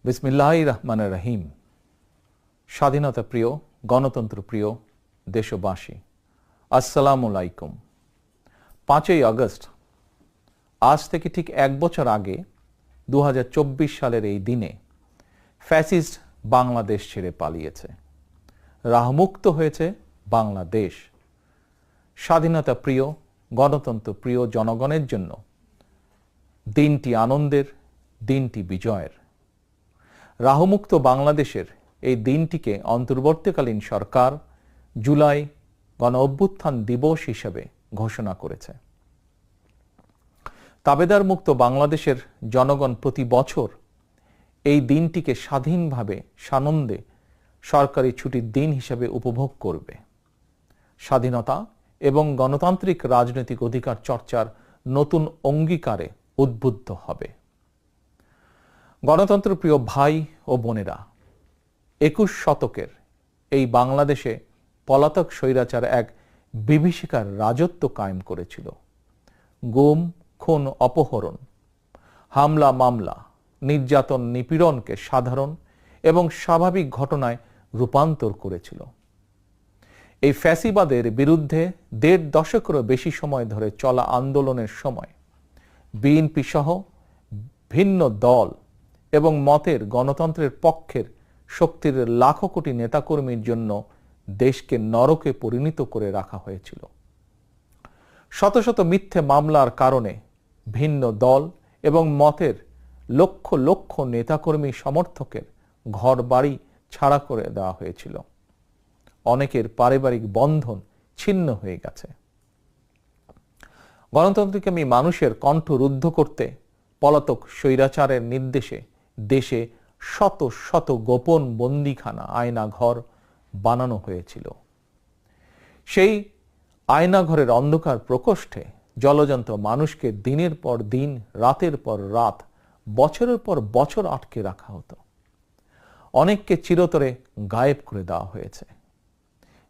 বিসমিল্লাহির রহমানির রহিম। স্বাধীনতা প্রিয়, গণতন্ত্র প্রিয় দেশবাসী, আসসালামু আলাইকুম। 5ই আগস্ট, আজ থেকে ঠিক 1 বছর আগে 2024 সালের এই দিনে ফ্যাসিস্ট বাংলাদেশ ছেড়ে পালিয়েছে। রাহমুক্ত হয়েছে বাংলাদেশ। স্বাধীনতা প্রিয়, গণতন্ত্র প্রিয় জনগণের জন্য দিনটি আনন্দের, দিনটি বিজয়ের। রাহমুক্ত বাংলাদেশের এই দিনটিকে অন্তর্বর্তীকালীন সরকার জুলাই গণ অভ্যুত্থান দিবস হিসেবে ঘোষণা করেছে। তাবেদার মুক্ত বাংলাদেশের জনগণ প্রতি বছর এই দিনটিকে স্বাধীনভাবে সানন্দে সরকারি ছুটির দিন হিসেবে উপভোগ করবে। স্বাধীনতা এবং গণতান্ত্রিক রাজনৈতিক অধিকার চর্চার নতুন অঙ্গীকারে উদ্বুদ্ধ হবে। গণতন্ত্র প্রিয় ভাই ও বোনেরা, 21 শতকের এই বাংলাদেশে পলাতক স্বৈরাচার এক বিভীষিকার রাজত্ব কায়েম করেছিল। গুম, খুন, অপহরণ, হামলা, মামলা, নির্যাতন, নিপীড়নকে সাধারণ এবং স্বাভাবিক ঘটনায় রূপান্তর করেছিল। এই ফ্যাসিবাদের বিরুদ্ধে 1.5 দশকেরও বেশি সময় ধরে চলা আন্দোলনের সময় বিএনপি সহ ভিন্ন দল এবং মতের গণতন্ত্রের পক্ষের শক্তির লাখো কোটি নেতাকর্মীর জন্য দেশকে নরকে পরিণত করে রাখা হয়েছিল। শত শত মিথ্যে মামলার কারণে ভিন্ন দল এবং মতের লক্ষ লক্ষ নেতাকর্মী সমর্থকের ঘর বাড়ি ছাড়া করে দেওয়া হয়েছিল। অনেকের পারিবারিক বন্ধন ছিন্ন হয়ে গেছে। গণতন্ত্রকামী মানুষের কণ্ঠ রুদ্ধ করতে পলাতক স্বৈরাচারের নির্দেশে দেশে শত শত গোপন বন্দিখানা, আয়নাঘর বানানো হয়েছিল। সেই আয়নাঘরের অন্ধকার প্রকোষ্ঠে জলজন্ত মানুষকে দিনের পর দিন, রাতের পর রাত, বছরের পর বছর আটকে রাখা হতো। অনেককে চিরতরে গায়েব করে দেওয়া হয়েছে।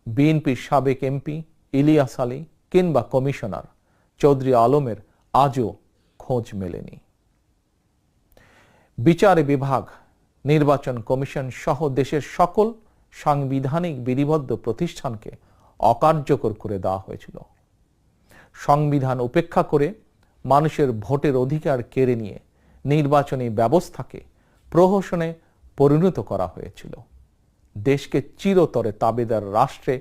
বিএনপির সাবেক এমপি ইলিয়াস আলী কিংবা কমিশনার চৌধুরী আলমের আজও খোঁজ মেলেনি। বিচার বিভাগ, নির্বাচন কমিশন সহ দেশের সকল সাংবিধানিক বিধিবদ্ধ প্রতিষ্ঠানকে অকার্যকর করে দেওয়া হয়েছিল। সংবিধান উপেক্ষা করে মানুষের ভোটের অধিকার কেড়ে নিয়ে নির্বাচনী ব্যবস্থাকে প্রহসনে পরিণত করা হয়েছিল। দেশকে চিরতরে তাবেদার রাষ্ট্রে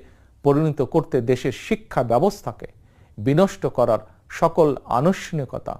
পরিণত করতে দেশের শিক্ষা ব্যবস্থাকে বিনষ্ট করার সকল আনুষ্ঠানিকতা